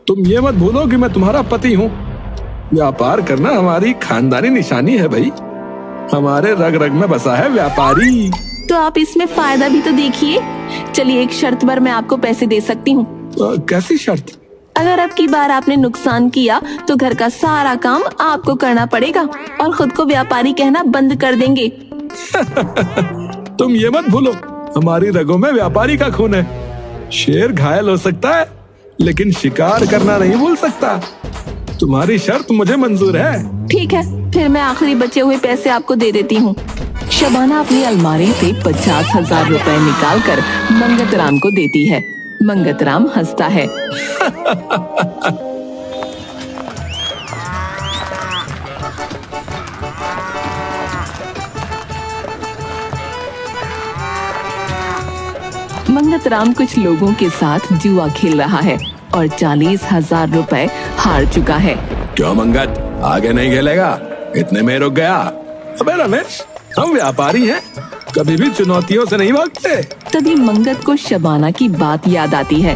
तुम ये मत भूलो कि मैं तुम्हारा पति हूँ। व्यापार करना हमारी खानदानी निशानी है भाई। हमारे रग रग में बसा है व्यापारी। तो आप इसमें फायदा भी तो देखिए। चलिए, एक शर्त पर मैं आपको पैसे दे सकती हूँ। कैसी शर्त? अगर अब की बार आपने नुकसान किया तो घर का सारा काम आपको करना पड़ेगा और खुद को व्यापारी कहना बंद कर देंगे। तुम ये मत भूलो, हमारी रगों में व्यापारी का खून है। शेर घायल हो सकता है लेकिन शिकार करना नहीं भूल सकता। तुम्हारी शर्त मुझे मंजूर है। ठीक है, फिर मैं आखिरी बचे हुए पैसे आपको दे देती हूँ। शबाना अपनी अलमारी से 50,000 रुपए निकालकर मंगतराम को देती है। मंगतराम हंसता है। मंगतराम कुछ लोगों के साथ जुआ खेल रहा है और 40,000 रुपए हार चुका है। क्यों मंगत, आगे नहीं खेलेगा? इतने में रुक गया? अबे रमेश, हम व्यापारी हैं, कभी भी चुनौतियों से नहीं भागते। तभी मंगत को शबाना की बात याद आती है।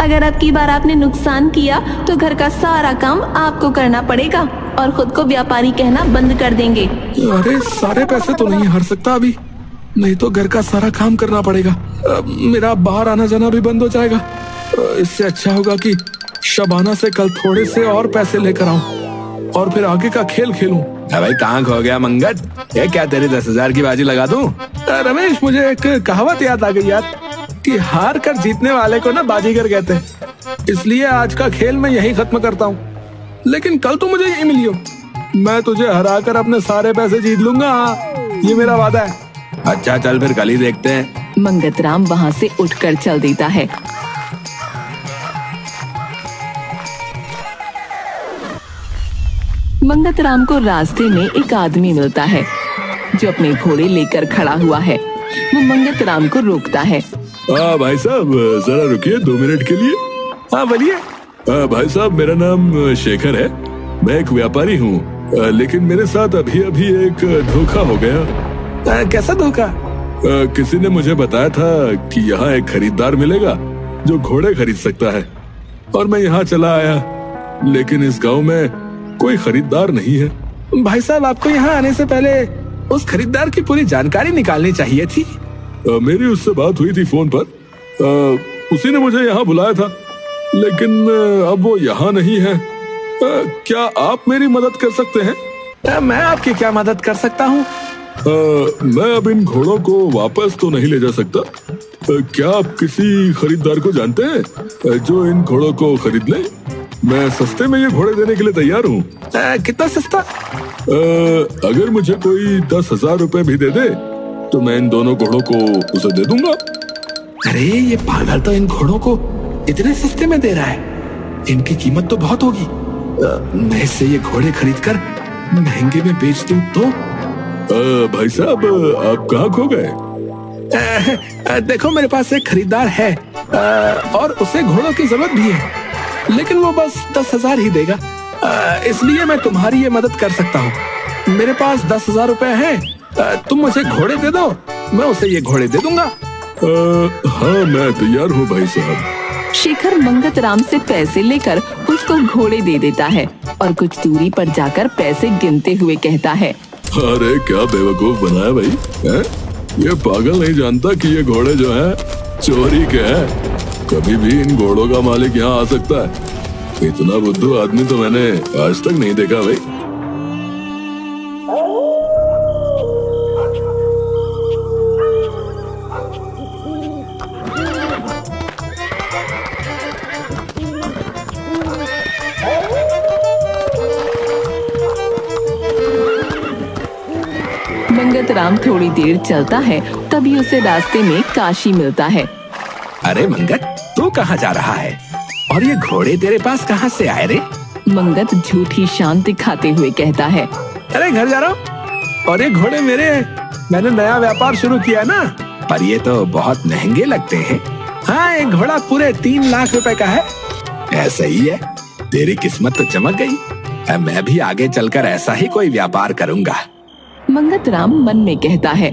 अगर अब की बार आपने नुकसान किया तो घर का सारा काम आपको करना पड़ेगा और खुद को व्यापारी कहना बंद कर देंगे। अरे सारे पैसे तो नहीं हार सकता अभी, नहीं तो घर का सारा काम करना पड़ेगा। मेरा बाहर आना जाना भी बंद हो जाएगा। इससे अच्छा होगा कि शबाना से कल थोड़े से और पैसे लेकर आऊं और फिर आगे का खेल खेलूं। भाई कहाँ खो गया मंगत? ये क्या तेरी 10,000 की बाजी लगा दूं? रमेश, मुझे एक कहावत याद आ गई यार कि हार कर जीतने वाले को ना बाजीगर कहते हैं। इसलिए आज का खेल मैं यही खत्म करता हूँ। लेकिन कल तो मुझे यही मिलियो, मैं तुझे हरा कर अपने सारे पैसे जीत लूंगा। ये मेरा वादा है। अच्छा चल, फिर कल ही देखते हैं। मंगतराम वहाँ से उठकर चल देता है। मंगतराम को रास्ते में एक आदमी मिलता है जो अपने घोड़े लेकर खड़ा हुआ है। वो मंगतराम को रोकता है। भाई साहब, जरा रुकिए 2 मिनट के लिए। हाँ बोलिए। भाई साहब, मेरा नाम शेखर है, मैं एक व्यापारी हूँ, लेकिन मेरे साथ अभी अभी एक धोखा हो गया। कैसा धोखा? किसी ने मुझे बताया था कि यहाँ एक खरीदार मिलेगा जो घोड़े खरीद सकता है, और मैं यहाँ चला आया, लेकिन इस गांव में कोई खरीदार नहीं है। भाई साहब, आपको यहाँ आने से पहले उस खरीदार की पूरी जानकारी निकालनी चाहिए थी। मेरी उससे बात हुई थी फोन पर। उसी ने मुझे यहाँ बुलाया था, लेकिन अब वो यहाँ नहीं है। क्या आप मेरी मदद कर सकते हैं? मैं आपकी क्या मदद कर सकता हूँ? मैं अब इन घोड़ों को वापस तो नहीं ले जा सकता। क्या आप किसी खरीदार को जानते हैं जो इन घोड़ों को खरीद ले? मैं सस्ते में ये घोड़े देने के लिए तैयार हूँ। कितना सस्ता? अगर मुझे कोई 10,000 रुपए भी दे दे तो मैं इन दोनों घोड़ों को उसे दे दूंगा। अरे ये पागल तो इन घोड़ों को इतने सस्ते में दे रहा है, इनकी कीमत तो बहुत होगी। मैं इससे ये घोड़े खरीद कर महंगे में बेच दूं तो? भाई साहब, आप कहाँ खो गए? देखो, मेरे पास एक खरीदार है और उसे घोड़ों की जरूरत भी है, लेकिन वो बस 10,000 ही देगा। इसलिए मैं तुम्हारी ये मदद कर सकता हूँ। मेरे पास 10,000 रुपए हैं, तुम मुझे घोड़े दे दो, मैं उसे ये घोड़े दे दूंगा। हाँ, मैं तैयार हूँ भाई साहब। शेखर मंगतराम से पैसे लेकर उसको घोड़े दे देता है और कुछ दूरी पर जाकर पैसे गिनते हुए कहता है। अरे क्या बेवकूफ बनाया भाई है? ये पागल नहीं जानता कि ये घोड़े जो हैं चोरी के हैं। कभी भी इन घोड़ों का मालिक यहाँ आ सकता है। इतना बुद्धू आदमी तो मैंने आज तक नहीं देखा भाई। मंगतराम थोड़ी देर चलता है, तभी उसे रास्ते में काशी मिलता है। अरे मंगत, तू कहाँ जा रहा है? और ये घोड़े तेरे पास कहाँ से आए रे? मंगत झूठी शान दिखाते हुए कहता है। अरे घर जा रहा हूँ और ये घोड़े मेरे हैं। मैंने नया व्यापार शुरू किया है ना, पर ये तो बहुत महंगे लगते हैं। हाँ, एक घोड़ा पूरे 3 लाख रुपए का है। ऐसा ही है, तेरी किस्मत तो चमक गई। मैं भी आगे चलकर ऐसा ही कोई व्यापार करूँगा। मंगतराम मन में कहता है।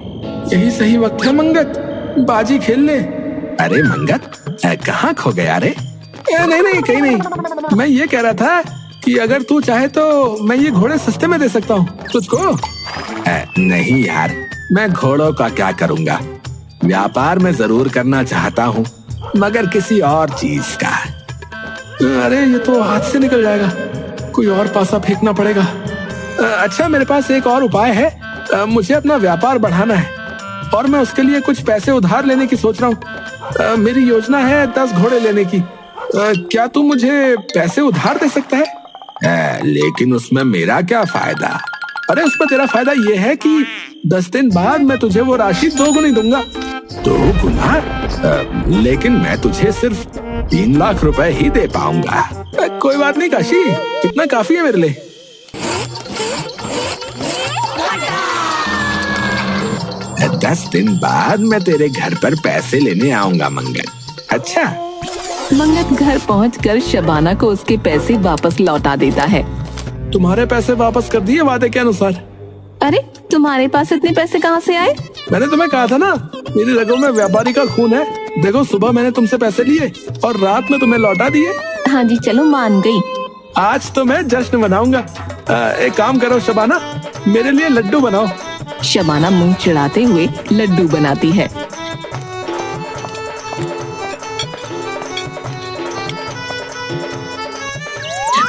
यही सही वक्त है मंगत, बाजी खेल ले। अरे मंगत, कहाँ खो गया रे? नहीं नहीं, कहीं नहीं। मैं ये कह रहा था कि अगर तू चाहे तो मैं ये घोड़े सस्ते में दे सकता हूँ तुझको। नहीं यार, मैं घोड़ों का क्या करूँगा। व्यापार में जरूर करना चाहता हूँ, मगर किसी और चीज का। अरे ये तो हाथ से निकल जाएगा, कोई और पासा फेंकना पड़ेगा। अच्छा, मेरे पास एक और उपाय है। मुझे अपना व्यापार बढ़ाना है और मैं उसके लिए कुछ पैसे उधार लेने की सोच रहा हूँ। मेरी योजना है 10 घोड़े लेने की। क्या तू मुझे पैसे उधार दे सकता है? लेकिन उसमें मेरा क्या फायदा? अरे उसमें तेरा फायदा ये है कि 10 दिन बाद मैं तुझे वो राशि 2 गुनी दूंगा। 2 गुना? लेकिन मैं तुझे सिर्फ 3 लाख रुपए ही दे पाऊंगा। कोई बात नहीं काशी, इतना काफी है मेरे लिए। 10 दिन बाद मैं तेरे घर पर पैसे लेने आऊंगा मंगत। अच्छा। मंगत घर पहुंचकर शबाना को उसके पैसे वापस लौटा देता है। तुम्हारे पैसे वापस कर दिए वादे के अनुसार। अरे तुम्हारे पास इतने पैसे कहाँ से आए? मैंने तुम्हें कहा था ना, मेरी रगों में व्यापारी का खून है। देखो, सुबह मैंने तुमसे पैसे लिए और रात में तुम्हें लौटा दिए। हाँ जी, चलो मान गई। आज तो मैं जश्न मनाऊंगा। एक काम करो शबाना, मेरे लिए लड्डू बनाओ। शबाना मुंह चिढ़ाते हुए लड्डू बनाती है।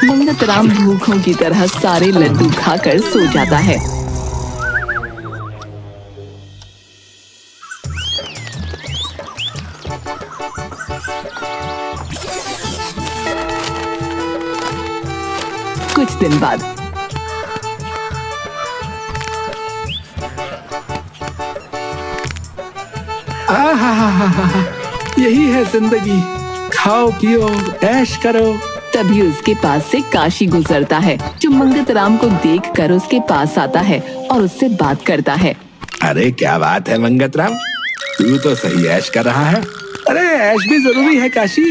मंगत राम भूखों की तरह सारे लड्डू खाकर सो जाता है। कुछ दिन बाद यही है जिंदगी, खाओ पियो ऐश करो। तभी उसके पास से काशी गुजरता है, जो मंगत राम को देखकर उसके पास आता है और उससे बात करता है। अरे क्या बात है मंगत राम, तू तो सही ऐश कर रहा है। अरे ऐश भी जरूरी है काशी।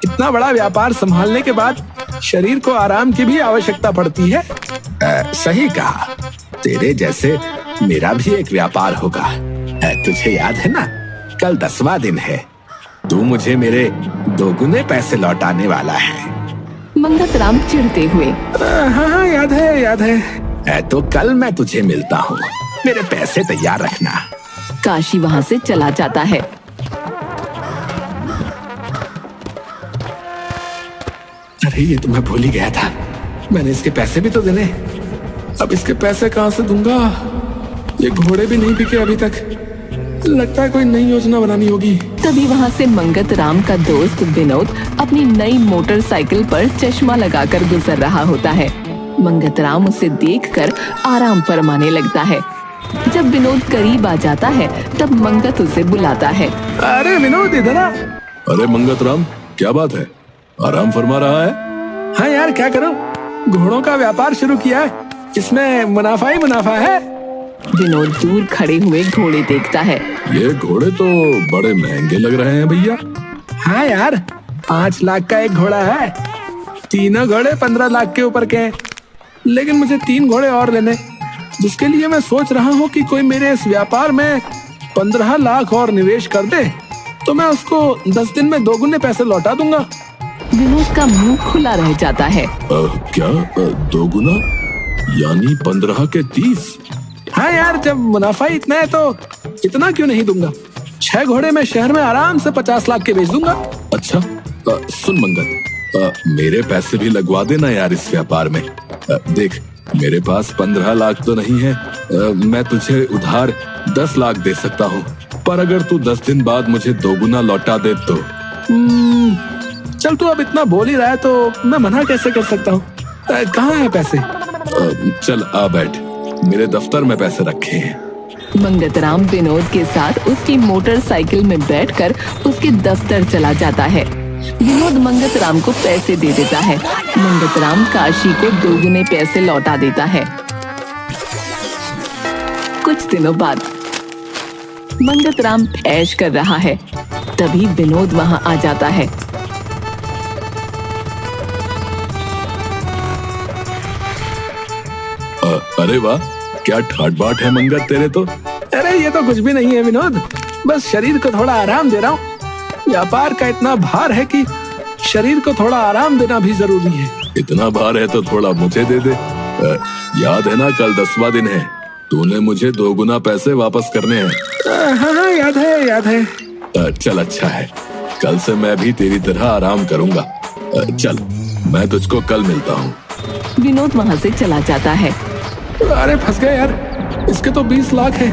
इतना बड़ा व्यापार संभालने के बाद शरीर को आराम की भी आवश्यकता पड़ती है। सही कहा, तेरे जैसे मेरा भी एक व्यापार होगा। तुझे याद है ना, कल 10वां दिन है। तू मुझे मेरे 2 गुने पैसे लौटाने वाला है। मंगत राम चिढ़ते हुए, हाँ याद है। तो कल मैं तुझे मिलता हूँ, मेरे पैसे तैयार रखना। काशी वहाँ से चला जाता है। अरे ये तो मैं भूल ही गया था, मैंने इसके पैसे भी तो देने। अब इसके पैसे कहाँ से दूंगा? ये घोड़े भी नहीं बिके अभी तक। लगता है कोई नई योजना बनानी होगी। तभी वहाँ से मंगत राम का दोस्त विनोद अपनी नई मोटरसाइकिल पर चश्मा लगाकर गुजर रहा होता है। मंगत राम उसे देखकर आराम फरमाने लगता है। जब विनोद करीब आ जाता है तब मंगत उसे बुलाता है। अरे विनोद इधर आ। अरे मंगत राम, क्या बात है, आराम फरमा रहा है? हाँ यार, क्या करूं, घोड़ों का व्यापार शुरू किया है, इसमें मुनाफा ही मुनाफा है। विनोद दूर खड़े हुए घोड़े देखता है। ये घोड़े तो बड़े महंगे लग रहे हैं भैया। हाँ यार, 5 लाख का एक घोड़ा है। तीनों घोड़े 15 लाख के ऊपर के हैं। लेकिन मुझे 3 घोड़े और लेने, जिसके लिए मैं सोच रहा हूँ कि कोई मेरे इस व्यापार में 15 लाख और निवेश कर दे तो मैं उसको 10 दिन में 2 गुने पैसे लौटा दूंगा। विनोद का मुंह खुला रह जाता है। क्या 2 गुना यानी 15 के 30? हाँ यार, जब मुनाफा ही इतना है तो इतना क्यों नहीं दूंगा। 6 घोड़े मैं शहर में आराम से 50 लाख के बेच दूंगा। अच्छा, सुन मंगत, मेरे पैसे भी लगवा देना यार इस व्यापार में। देख, मेरे पास 15 लाख तो नहीं है। मैं तुझे उधार 10 लाख दे सकता हूँ, पर अगर तू 10 दिन बाद मुझे 2 गुना लौटा दे तो। चल, तू अब इतना बोल ही रहा है तो मैं मना कैसे कर सकता हूँ। कहाँ है पैसे? चल आ बैठ, मेरे दफ्तर में पैसे रखे हैं। मंगत राम विनोद के साथ उसकी मोटरसाइकिल में बैठकर उसके दफ्तर चला जाता है। विनोद मंगत राम को पैसे दे देता है। मंगत राम काशी को 2 गुने पैसे लौटा देता है। कुछ दिनों बाद मंगत राम ऐश कर रहा है, तभी विनोद वहां आ जाता है। अरे वाह, क्या ठाट बाट है मंगत तेरे तो। अरे ये तो कुछ भी नहीं है विनोद, बस शरीर को थोड़ा आराम दे रहा हूँ। व्यापार का इतना भार है कि शरीर को थोड़ा आराम देना भी जरूरी है। इतना भार है तो थोड़ा मुझे दे दे। याद है ना, कल 10वां दिन है, तूने मुझे 2 गुना पैसे वापस करने हैं। हाँ, याद है। चल अच्छा है, कल से मैं भी तेरी तरह आराम करूंगा। चल, मैं तुझको कल मिलता हूँ। विनोद वहाँ से चला जाता है। अरे फंस गया यार, इसके तो 20 लाख है,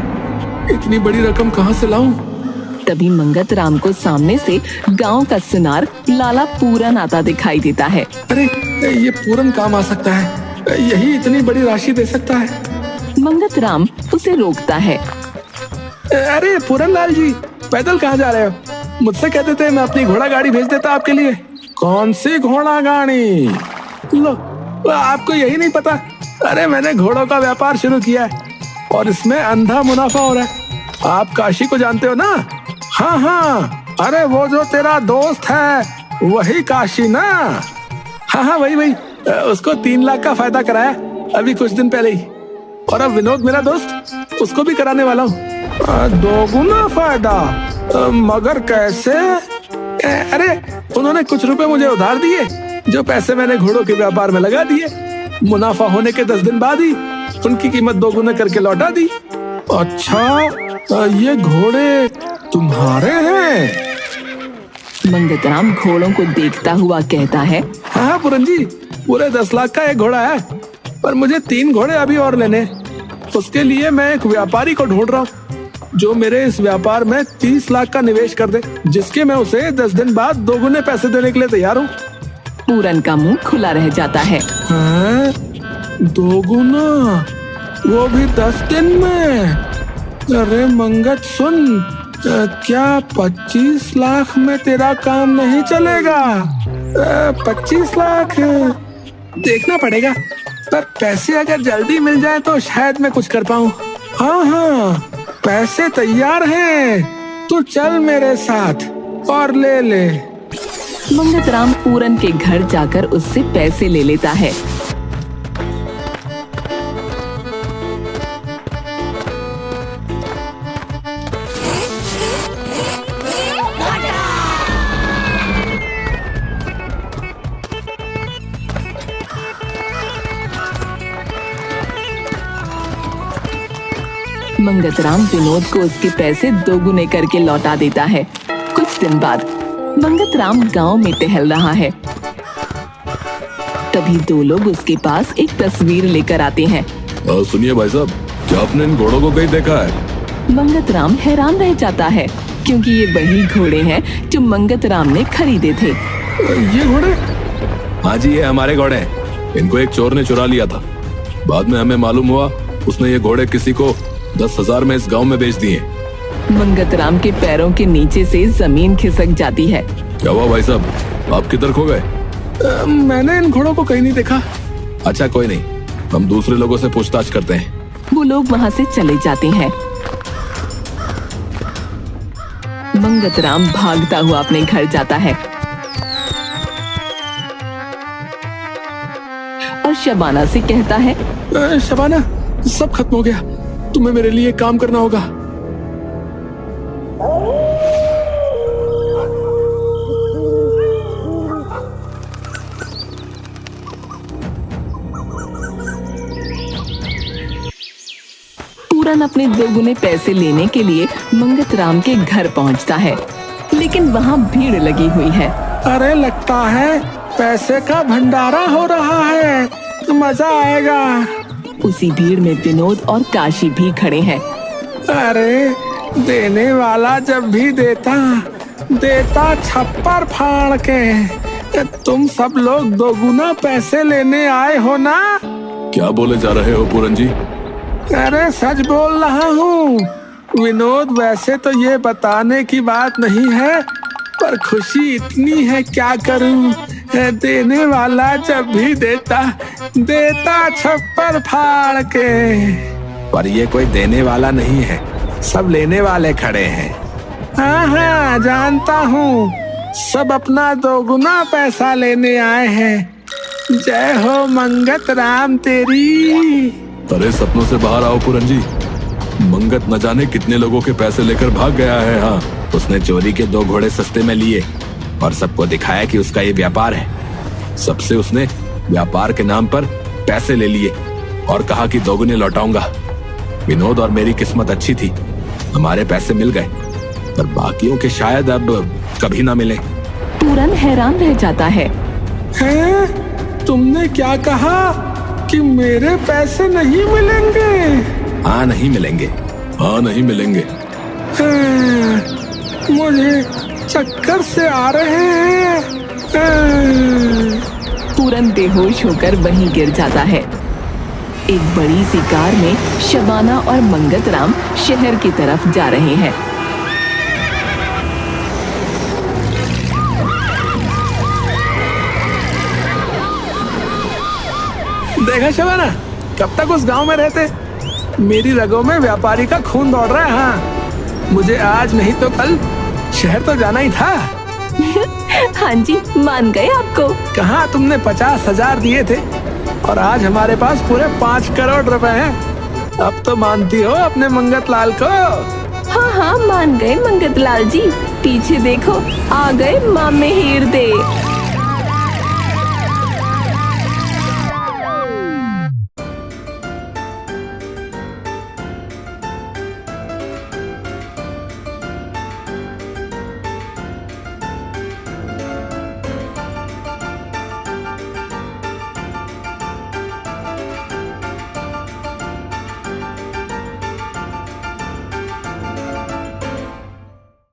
इतनी बड़ी रकम कहाँ से लाऊं? तभी मंगत राम को सामने से गांव का सुनार लाला पूरन आता दिखाई देता है। अरे ये पूरन काम आ सकता है, यही इतनी बड़ी राशि दे सकता है। मंगत राम उसे रोकता है। अरे पूरन लाल जी, पैदल कहाँ जा रहे हो? मुझसे कहते थे, मैं अपनी घोड़ा गाड़ी भेज देता आपके लिए। कौन सी घोड़ा गाड़ी? लो, आपको यही नहीं पता? अरे मैंने घोड़ों का व्यापार शुरू किया है और इसमें अंधा मुनाफा हो रहा है। आप काशी को जानते हो ना? हाँ, अरे वो जो तेरा दोस्त है वही काशी ना? हाँ, वही। उसको 3 लाख का फायदा कराया अभी कुछ दिन पहले ही, और अब विनोद मेरा दोस्त, उसको भी कराने वाला हूँ। 2 गुना फायदा? मगर कैसे? अरे उन्होंने कुछ रुपए मुझे उधार दिए, जो पैसे मैंने घोड़ों के व्यापार में लगा दिए। मुनाफा होने के 10 दिन बाद ही उनकी कीमत 2 गुना करके लौटा दी। अच्छा, ये घोड़े तुम्हारे हैं? मंगत राम घोड़ों को देखता हुआ कहता है। हाँ पूरन जी, पूरे 10 लाख का एक घोड़ा है, पर मुझे 3 घोड़े अभी और लेने। उसके लिए मैं एक व्यापारी को ढूंढ रहा हूँ, जो मेरे इस व्यापार में 30 लाख का निवेश कर दे, जिसके मैं उसे 10 दिन बाद 2 गुने पैसे देने के लिए तैयार हूँ। पूरन का मुंह खुला रह जाता है। 2 गुना, वो भी 10 दिन में? अरे मंगत सुन, क्या 25 लाख में तेरा काम नहीं चलेगा? 25 लाख देखना पड़ेगा, पर पैसे अगर जल्दी मिल जाए तो शायद मैं कुछ कर पाऊँ। हाँ, पैसे तैयार हैं, तू चल मेरे साथ और ले। मंगत राम पूरन के घर जाकर उससे पैसे ले लेता है। मंगत राम विनोद को उसके पैसे 2 गुने करके लौटा देता है। कुछ दिन बाद मंगत राम गांव में टहल रहा है। तभी 2 लोग उसके पास एक तस्वीर लेकर आते हैं। सुनिए भाई साहब, क्या आपने इन घोड़ों को कहीं देखा है? मंगत राम हैरान रह जाता है, क्योंकि ये वही घोड़े हैं जो मंगत राम ने खरीदे थे। ये घोड़े? हाँ जी, ये हमारे घोड़े हैं। इनको एक चोर ने चुरा लिया था। बाद में हमें मालूम हुआ उसने ये घोड़े किसी को 10,000 में इस गांव में बेच दिए। मंगत राम के पैरों के नीचे से जमीन खिसक जाती है। क्या हुआ भाई साहब, आप किधर खो गए? मैंने इन घोड़ों को कहीं नहीं देखा। अच्छा कोई नहीं, हम दूसरे लोगों से पूछताछ करते हैं। वो लोग वहाँ से चले जाते हैं। मंगत राम भागता हुआ अपने घर जाता है और शबाना से कहता है, शबाना, सब खत्म हो गया, तुम्हें मेरे लिए काम करना होगा। पूरन अपने 2 गुने पैसे लेने के लिए मंगत राम के घर पहुंचता है, लेकिन वहाँ भीड़ लगी हुई है। अरे लगता है पैसे का भंडारा हो रहा है, मजा आएगा। उसी भीड़ में विनोद और काशी भी खड़े हैं। अरे देने वाला जब भी देता छप्पर फाड़ के। तुम सब लोग 2 गुना पैसे लेने आए हो ना? क्या बोले जा रहे हो पूरन जी? अरे सच बोल रहा हूँ विनोद। वैसे तो ये बताने की बात नहीं है, पर खुशी इतनी है क्या करूँ। देने वाला जब भी देता छप्पर फाड़ के। पर ये कोई देने वाला नहीं है, सब लेने वाले खड़े हैं। हाँ, जानता हूँ, सब अपना 2 गुना पैसा लेने आए हैं। जय हो मंगत राम तेरी। अरे सपनों से बाहर आओ पूरन जी। मंगत न जाने कितने लोगों के पैसे लेकर भाग गया है। हाँ, उसने चोरी के 2 घोड़े सस्ते में लिए और सबको दिखाया कि उसका ये व्यापार है। सबसे उसने व्यापार के नाम पर पैसे ले लिए और कहा कि दोगुने लौटाऊंगा। विनोद और मेरी किस्मत अच्छी थी, हमारे पैसे मिल गए, पर बाकियों के शायद अब कभी ना मिले। पूरन हैरान रह जाता है। तुमने क्या कहा कि मेरे पैसे नहीं मिलेंगे? हाँ नहीं मिलेंगे, हाँ नहीं मिलेंगे। मुझे चक्कर से आ रहे हैं। पूरन बेहोश होकर वहीं गिर जाता है। एक बड़ी सी कार में शबाना और मंगत राम शहर की तरफ जा रहे हैं। देखा शबाना, कब तक उस गांव में रहते? मेरी रगों में व्यापारी का खून दौड़ रहा है। हाँ, मुझे आज नहीं तो कल शहर तो जाना ही था। हाँ जी, मान गए आपको। कहाँ तुमने 50,000 दिए थे और आज हमारे पास पूरे 5 करोड़ रुपए हैं। अब तो मानती हो अपने मंगत लाल को? हाँ हाँ, मान गए मंगत लाल जी। पीछे देखो, आ गए मामे हीर दे।